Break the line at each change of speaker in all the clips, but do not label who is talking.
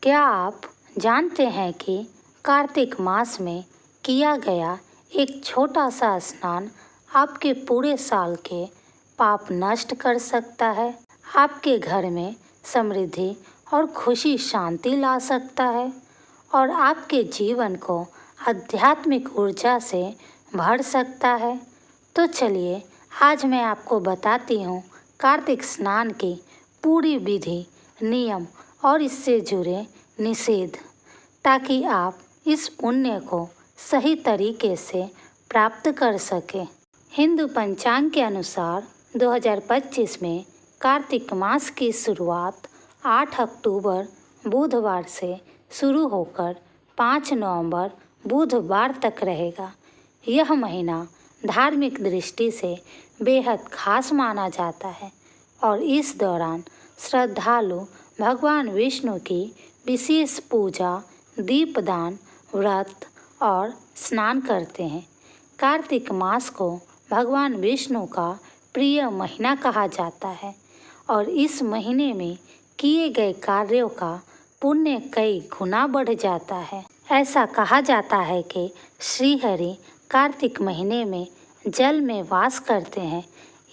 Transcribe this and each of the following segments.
क्या आप जानते हैं कि कार्तिक मास में किया गया एक छोटा सा स्नान आपके पूरे साल के पाप नष्ट कर सकता है, आपके घर में समृद्धि और खुशी शांति ला सकता है और आपके जीवन को आध्यात्मिक ऊर्जा से भर सकता है। तो चलिए आज मैं आपको बताती हूँ कार्तिक स्नान की पूरी विधि, नियम और इससे जुड़े निषेध, ताकि आप इस पुण्य को सही तरीके से प्राप्त कर सकें। हिंदू पंचांग के अनुसार 2025 में कार्तिक मास की शुरुआत 8 अक्टूबर बुधवार से शुरू होकर 5 नवंबर बुधवार तक रहेगा। यह महीना धार्मिक दृष्टि से बेहद खास माना जाता है और इस दौरान श्रद्धालु भगवान विष्णु की विशेष पूजा, दीपदान, व्रत और स्नान करते हैं। कार्तिक मास को भगवान विष्णु का प्रिय महीना कहा जाता है और इस महीने में किए गए कार्यों का पुण्य कई गुना बढ़ जाता है। ऐसा कहा जाता है कि श्री हरि कार्तिक महीने में जल में वास करते हैं,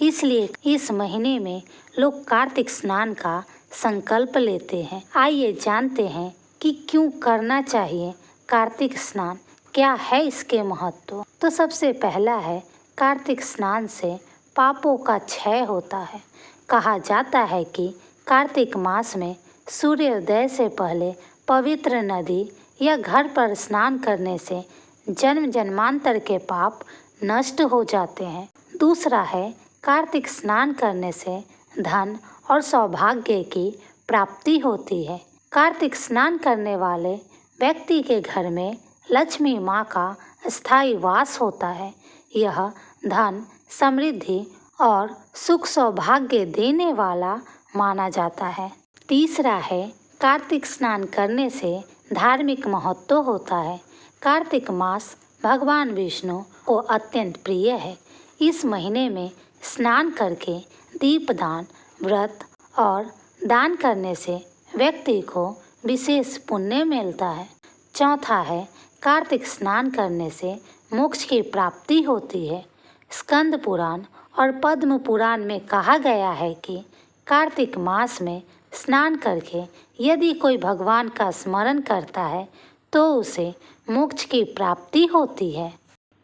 इसलिए इस महीने में लोग कार्तिक स्नान का संकल्प लेते हैं। आइए जानते हैं कि क्यों करना चाहिए कार्तिक स्नान, क्या है इसके महत्व। तो सबसे पहला है, कार्तिक स्नान से पापों का क्षय होता है। कहा जाता है कि कार्तिक मास में सूर्योदय से पहले पवित्र नदी या घर पर स्नान करने से जन्म जन्मांतर के पाप नष्ट हो जाते हैं। दूसरा है, कार्तिक स्नान करने से धन और सौभाग्य की प्राप्ति होती है। कार्तिक स्नान करने वाले व्यक्ति के घर में लक्ष्मी माँ का स्थायी वास होता है। यह धन, समृद्धि और सुख सौभाग्य देने वाला माना जाता है। तीसरा है, कार्तिक स्नान करने से धार्मिक महत्व होता है। कार्तिक मास भगवान विष्णु को अत्यंत प्रिय है। इस महीने में स्नान करके दीपदान, व्रत और दान करने से व्यक्ति को विशेष पुण्य मिलता है। चौथा है, कार्तिक स्नान करने से मोक्ष की प्राप्ति होती है। स्कंद पुराण और पद्म पुराण में कहा गया है कि कार्तिक मास में स्नान करके यदि कोई भगवान का स्मरण करता है तो उसे मोक्ष की प्राप्ति होती है।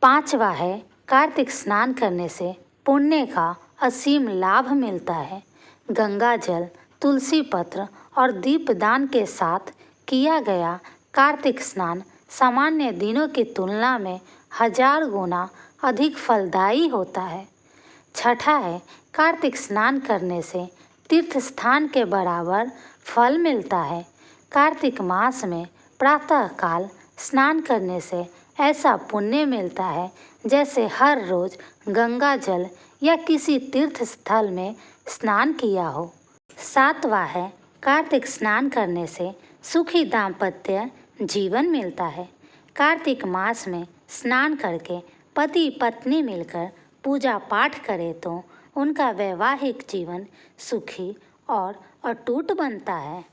पांचवा है, कार्तिक स्नान करने से पुण्य का असीम लाभ मिलता है। गंगा जल, तुलसी पत्र और दीपदान के साथ किया गया कार्तिक स्नान सामान्य दिनों की तुलना में 1000 गुना अधिक फलदायी होता है। छठा है, कार्तिक स्नान करने से तीर्थ स्थान के बराबर फल मिलता है। कार्तिक मास में प्रातःकाल स्नान करने से ऐसा पुण्य मिलता है जैसे हर रोज गंगा जल या किसी तीर्थ स्थल में स्नान किया हो। सातवां है, कार्तिक स्नान करने से सुखी दाम्पत्य जीवन मिलता है। कार्तिक मास में स्नान करके पति पत्नी मिलकर पूजा पाठ करें तो उनका वैवाहिक जीवन सुखी और अटूट बनता है।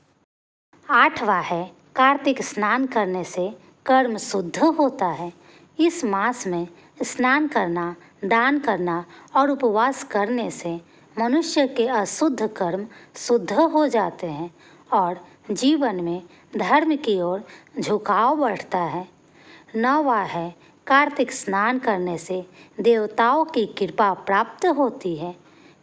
आठवां है, कार्तिक स्नान करने से कर्म शुद्ध होता है। इस मास में स्नान करना, दान करना और उपवास करने से मनुष्य के अशुद्ध कर्म शुद्ध हो जाते हैं और जीवन में धर्म की ओर झुकाव बढ़ता है। नौवां है, कार्तिक स्नान करने से देवताओं की कृपा प्राप्त होती है।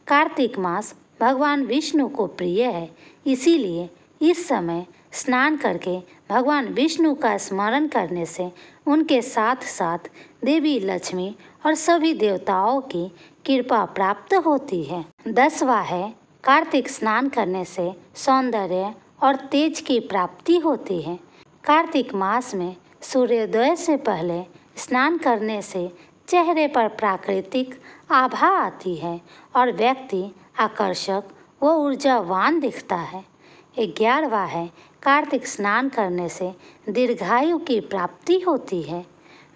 कार्तिक मास भगवान विष्णु को प्रिय है, इसीलिए इस समय स्नान करके भगवान विष्णु का स्मरण करने से उनके साथ साथ देवी लक्ष्मी और सभी देवताओं की कृपा प्राप्त होती है। 10वां है, कार्तिक स्नान करने से सौंदर्य और तेज की प्राप्ति होती है। कार्तिक मास में सूर्योदय से पहले स्नान करने से चेहरे पर प्राकृतिक आभा आती है और व्यक्ति आकर्षक व ऊर्जावान दिखता है। 11वां है, कार्तिक स्नान करने से दीर्घायु की प्राप्ति होती है।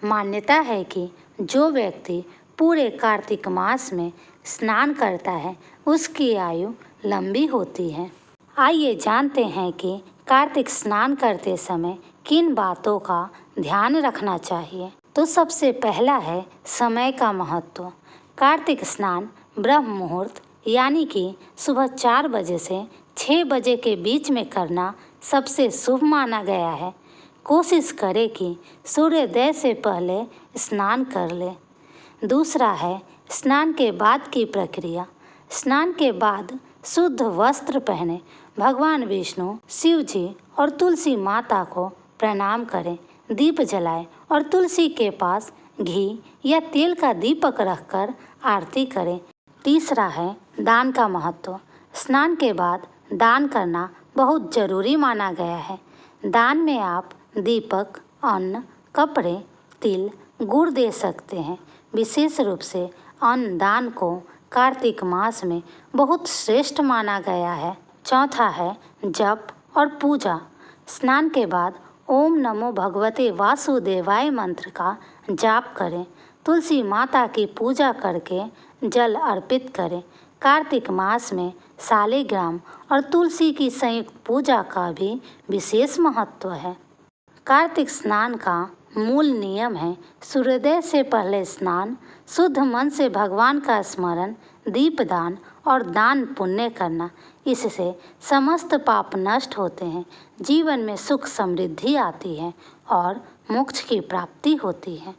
मान्यता है कि जो व्यक्ति पूरे कार्तिक मास में स्नान करता है उसकी आयु लंबी होती है। आइए जानते हैं कि कार्तिक स्नान करते समय किन बातों का ध्यान रखना चाहिए? तो सबसे पहला है समय का महत्व। कार्तिक स्नान ब्रह्म मुहूर्त यानी कि सुबह 4 बजे से 6 बजे के बीच में करना सबसे शुभ माना गया है। कोशिश करें कि सूर्योदय से पहले स्नान कर लें। दूसरा है स्नान के बाद की प्रक्रिया। स्नान के बाद शुद्ध वस्त्र पहने भगवान विष्णु, शिव जी और तुलसी माता को प्रणाम करें, दीप जलाएं और तुलसी के पास घी या तेल का दीपक रखकर आरती करें। तीसरा है दान का महत्व। स्नान के बाद दान करना बहुत जरूरी माना गया है। दान में आप दीपक, अन्न, कपड़े, तिल, गुड़ दे सकते हैं। विशेष रूप से अन्न दान को कार्तिक मास में बहुत श्रेष्ठ माना गया है। चौथा है जप और पूजा। स्नान के बाद ओम नमो भगवते वासुदेवाय मंत्र का जाप करें। तुलसी माता की पूजा करके जल अर्पित करें। कार्तिक मास में शालिग्राम और तुलसी की संयुक्त पूजा का भी विशेष महत्व है। कार्तिक स्नान का मूल नियम है सूर्योदय से पहले स्नान, शुद्ध मन से भगवान का स्मरण, दीपदान और दान पुण्य करना। इससे समस्त पाप नष्ट होते हैं, जीवन में सुख समृद्धि आती है और मोक्ष की प्राप्ति होती है।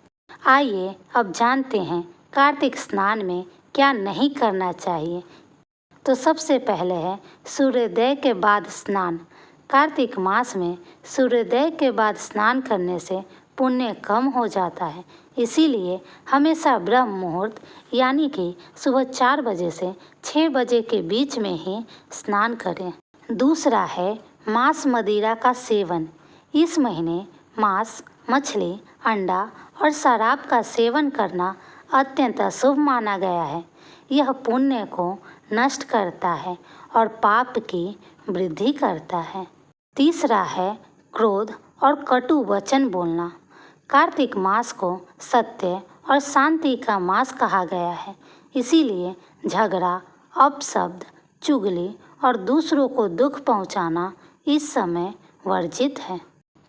आइए अब जानते हैं कार्तिक स्नान में क्या नहीं करना चाहिए। तो सबसे पहले है सूर्योदय के बाद स्नान। कार्तिक मास में सूर्योदय के बाद स्नान करने से पुण्य कम हो जाता है, इसीलिए हमेशा ब्रह्म मुहूर्त यानी कि सुबह 4 बजे से 6 बजे के बीच में ही स्नान करें। दूसरा है मांस मदिरा का सेवन। इस महीने मांस, मछली, अंडा और शराब का सेवन करना अत्यंत अशुभ माना गया है। यह पुण्य को नष्ट करता है और पाप की वृद्धि करता है। तीसरा है क्रोध और कटु वचन बोलना। कार्तिक मास को सत्य और शांति का मास कहा गया है, इसीलिए झगड़ा, अपशब्द, चुगली और दूसरों को दुख पहुंचाना इस समय वर्जित है।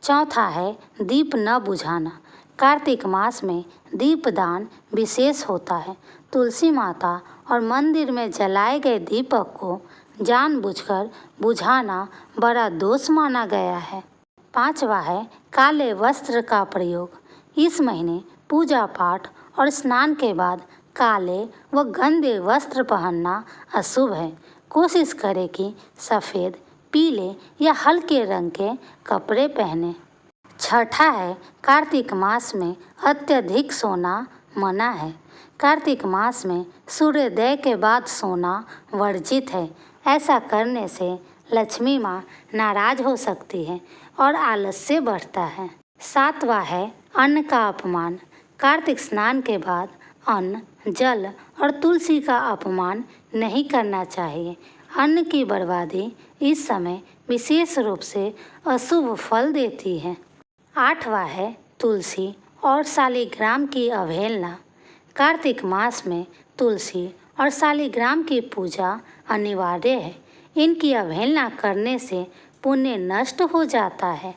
चौथा है दीप न बुझाना। कार्तिक मास में दीपदान विशेष होता है। तुलसी माता और मंदिर में जलाए गए दीपक को जानबूझकर बुझाना बड़ा दोष माना गया है। पांचवा है काले वस्त्र का प्रयोग। इस महीने पूजा पाठ और स्नान के बाद काले व गंदे वस्त्र पहनना अशुभ है। कोशिश करें कि सफ़ेद, पीले या हल्के रंग के कपड़े पहने। छठा है कार्तिक मास में अत्यधिक सोना मना है। कार्तिक मास में सूर्योदय के बाद सोना वर्जित है। ऐसा करने से लक्ष्मी माँ नाराज हो सकती है और आलस्य बढ़ता है। सातवां है अन्न का अपमान। कार्तिक स्नान के बाद अन्न, जल और तुलसी का अपमान नहीं करना चाहिए। अन्न की बर्बादी इस समय विशेष रूप से अशुभ फल देती है। आठवां है तुलसी और शालिग्राम की अवहेलना। कार्तिक मास में तुलसी और शालिग्राम की पूजा अनिवार्य है। इनकी अवहेलना करने से पुण्य नष्ट हो जाता है।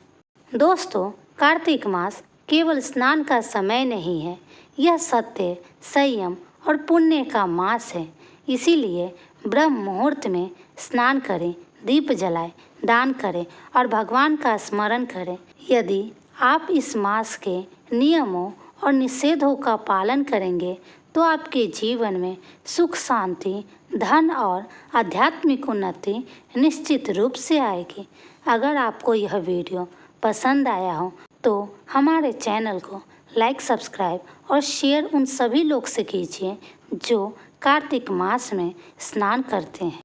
दोस्तों, कार्तिक मास केवल स्नान का समय नहीं है, यह सत्य, संयम और पुण्य का मास है। इसीलिए ब्रह्म मुहूर्त में स्नान करें, दीप जलाएं, दान करें और भगवान का स्मरण करें। यदि आप इस मास के नियमों और निषेधों का पालन करेंगे तो आपके जीवन में सुख, शांति, धन और आध्यात्मिक उन्नति निश्चित रूप से आएगी। अगर आपको यह वीडियो पसंद आया हो तो हमारे चैनल को लाइक, सब्सक्राइब और शेयर उन सभी लोग से कीजिए जो कार्तिक मास में स्नान करते हैं।